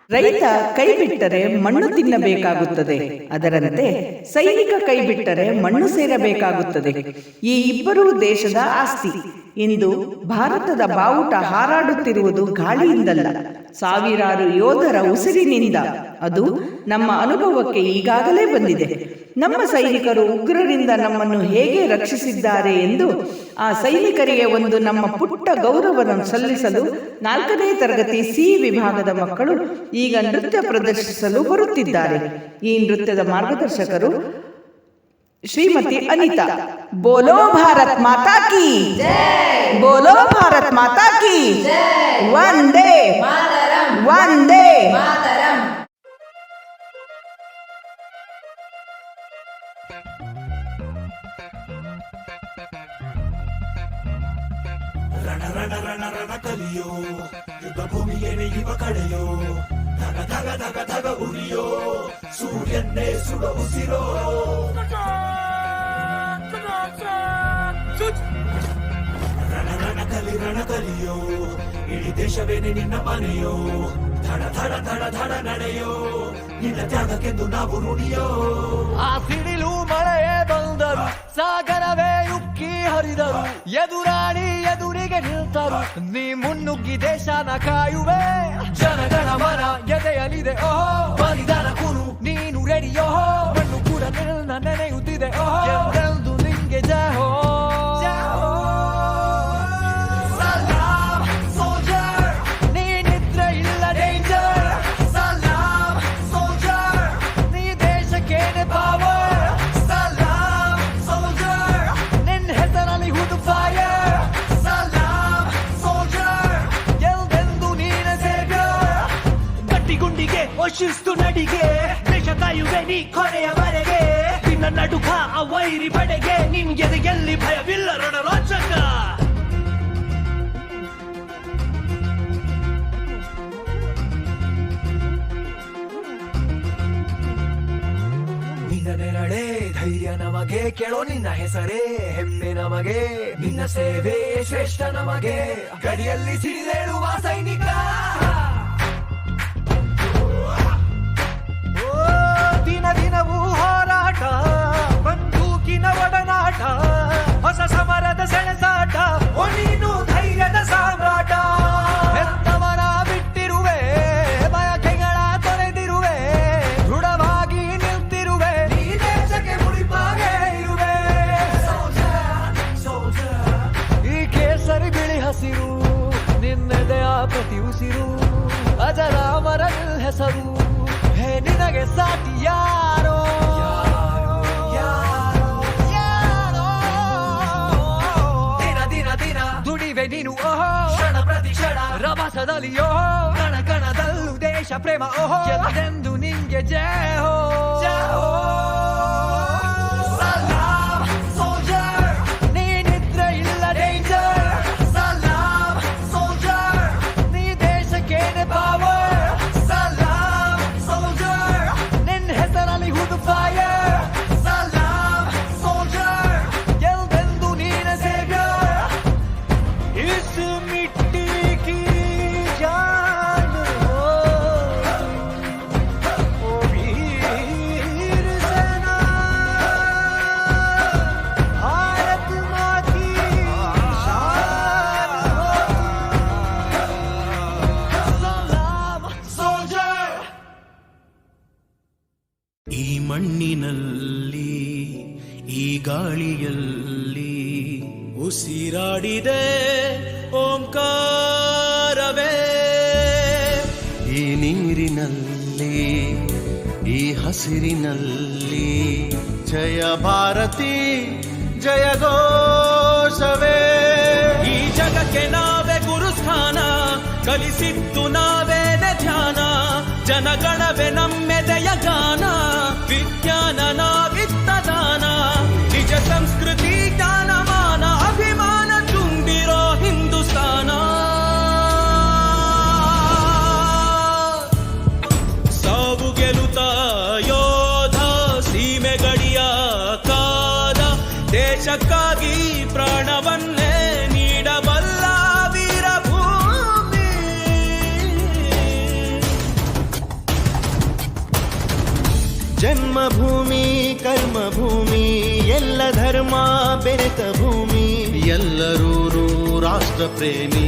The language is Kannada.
ರೈತ ಕೈ ಬಿಟ್ಟರೆ ಮಣ್ಣು ತಿನ್ನಬೇಕಾಗುತ್ತದೆ, ಅದರಂತೆ ಸೈನಿಕ ಕೈ ಬಿಟ್ಟರೆ ಮಣ್ಣು ಸೇರಬೇಕಾಗುತ್ತದೆ. ಈ ಇಬ್ಬರೂ ದೇಶದ ಆಸ್ತಿ. ಇಂದು ಭಾರತದ ಬಾವುಟ ಹಾರಾಡುತ್ತಿರುವುದು ಗಾಳಿಯಿಂದಲ್ಲ, ಸಾವಿರಾರು ಯೋಧರ ಉಸಿರಿನಿಂದ. ಅದು ನಮ್ಮ ಅನುಭವಕ್ಕೆ ಈಗಾಗಲೇ ಬಂದಿದೆ. ನಮ್ಮ ಸೈನಿಕರು ಉಗ್ರರಿಂದ ನಮ್ಮನ್ನು ಹೇಗೆ ರಕ್ಷಿಸಿದ್ದಾರೆ ಎಂದು ಆ ಸೈನಿಕರಿಗೆ ಒಂದು ನಮ್ಮ ಪುಟ್ಟ ಗೌರವವನ್ನು ಸಲ್ಲಿಸಲು 4ನೇ ತರಗತಿ ಸಿ ವಿಭಾಗದ ಮಕ್ಕಳು ಈಗ ನೃತ್ಯ ಪ್ರದರ್ಶಿಸಲು ಬರುತ್ತಿದ್ದಾರೆ. ಈ ನೃತ್ಯದ ಮಾರ್ಗದರ್ಶಕರು ಶ್ರೀಮತಿ ಅನಿತಾ. ಬೋಲೋ ಭಾರತ್ ಮಾತಾ ಕಿ ಜೈ, ಬೋಲೋ ಭಾರತ್ ಮಾತಾ ಕಿ ಜೈ, ವಂದೇ ಮಾತರಂ, ವಂದೇ ಮಾತರಂ. ರಣ ರಣ ರಣ ರಣ ಕಲಿಯೋ, ಯುದ್ಧ ಭೂಮಿಯೇನೆ ಇವ ಕಡೆಯೋ, ಧಗ ಧಗ ಧಗ ಧಗ ಉರಿಯೋ, ಸೂರ್ಯನ್ನೇ ಸುಡ ಉಸಿರೋ. ರಣ ರಣ ಕಲಿಯೋ, ಇಡೀ ದೇಶವೇನೆ ನಿನ್ನ ಮನೆಯೋ, ಧಡ ಧಡ ಧಡ ಧಡ ನಡೆಯೋ, ನಿನ್ನ ತ್ಯಾಗಕ್ಕೆಂದು ನಾವು ನುಡಿಯೋ. ಆ ಸಿಡಿಲು ಮಳೆಯೇ ಬಂದರು, ಸಾಗರವೇ ಉಕ್ಕಿ ಹರಿದರು, ಎದುರಾಳಿ ಎದುರಿಗೆ ನಿಲ್ತರು, ನೀ ಮುನ್ನುಗ್ಗಿ ದೇಶನ ಕಾಯುವೆ. ಜನಗಣ ಮನ ಎದೆಯಲಿದೆ ಓಹೋ, ಬಲಿದಾನ ಕುರು ನೀನು ರೆಡಿಯೋ, ಮಣ್ಣು ಕೂಡ ನಿನ್ನ ನೆನೆಯುತ್ತಿದೆ ಓಹೋ, ಎಂದೆಂದು ನಿಂಗೆ ಜಯ ಹೋ. ಶಿಸ್ತು ನಡಿಗೆ, ದೇಶ ಕಾಯುವೆ ನೀ ಕೊನೆಯವರೆಗೆ, ನಿನ್ನ ನಡುಕ ಆ ವೈರಿ ಬಡೆಗೆ, ನಿನ್ಗೆ ಎಲ್ಲಿ ಭಯವಿಲ್ಲ ರಣರೋಚಕ. ನಿನ್ನ ನೆರಳೇ ಧೈರ್ಯ ನಮಗೆ, ಕೇಳೋ ನಿನ್ನ ಹೆಸರೇ ಹೆಮ್ಮೆ ನಮಗೆ, ನಿನ್ನ ಸೇವೆ ಶ್ರೇಷ್ಠ ನಮಗೆ, ಗಡಿಯಲ್ಲಿ ಸಿಡಿದೇಳುವ ಸೈನಿಕ. ದಿನವೂ ಹೋರಾಟ, ಬಂದೂಕಿನ ಒಡನಾಟ, ಹೊಸ ಸಮರದ ಸೆಣಸಾಟ, ನೀನು ಧೈರ್ಯದ ಸಾಮ್ರಾಟ. ಹೆತ್ತವರ ಬಿಟ್ಟಿರುವೆ, ಬಯಕೆಗಳ ತೊರೆದಿರುವೆ, ದೃಢವಾಗಿ ನಿಲ್ತಿರುವೆ, ಈ ದೇಶಕ್ಕೆ ಮುಡಿಪಾಗೆ ಇರುವೆ. ಈ ಕೇಸರಿ ಬಿಳಿ ಹಸಿರು, ನಿನ್ನೆದೆಯ ಪ್ರತಿ ಉಸಿರು, ಅಜರಾಮರ ಹೆಸರು, ಹೇ ನಿನಗೆ ಸಾಟಿ ಯಾರೋ. ದಿನ ದಿನ ದಿನ ದುಡಿವೆ ನೀನು ಓಹೋ, ಕ್ಷಣ ಪ್ರತಿ ಕ್ಷಣ ರಭಸದಲ್ಲಿ ಓಹೋ, ಕಣ ಕಣದಲ್ಲೂ ದೇಶ ಪ್ರೇಮ ಓಹೋ, ಎಂದೆಂದು ನಿಂಗೆ ಜಯ ಹೋ. ನೀನಿದ್ರೆ ಇಲ್ಲ ಡೇಂಜರ್, ಸಲಾಮ್ ಸೋಲ್ಜರ್, ನೀ ದೇಶಕ್ಕೇನೆ ಪವರ್. ಈ ಮಣ್ಣಿನಲ್ಲಿ ಈ ಗಾಳಿಯಲ್ಲಿ ಉಸಿರಾಡಿದೆ ಓಂಕಾರವೇ, ಈ ನೀರಿನಲ್ಲಿ ಈ ಹಸಿರಿನಲ್ಲಿ ಜಯ ಭಾರತಿ ಜಯ ಘೋಷವೇ. ಈ ಜಗಕ್ಕೆ ನಾವೇ ಗುರುಸ್ಥಾನ, ಕಲಿಸಿದ್ದು ನಾವೇನೆ ಧ್ಯಾನ, ಜನಗಣವೇ ನಮ್ಮೆದೆಯ ಗಾನ, ವಿಜ್ಞಾನ ನಾವಿತ್ತ ದಾನ, ನಿಜ ಸಂಸ್ಕೃತಿ ಜ್ಞಾನಮಾನ, ಅಭಿಮಾನ ತುಂಬಿರೋ ಹಿಂದೂಸ್ತಾನ. ಸಾವು ಗೆಲುತ ಯೋಧ, ಸೀಮೆ ಗಡಿಯ ಕಾದ, ದೇಶಕ್ಕಾಗಿ ಪ್ರಾಣವನ್ನೇ ನೀಡಬಲ್ಲ ವೀರಭೂಮಿ. ಜನ್ಮಭೂಮಿ ಕರ್ಮಭೂಮಿ ಎಲ್ಲ ಧರ್ಮ ಬೆರೆತ ಭೂಮಿ ಎಲ್ಲರೂ ರಾಷ್ಟ್ರ ಪ್ರೇಮಿ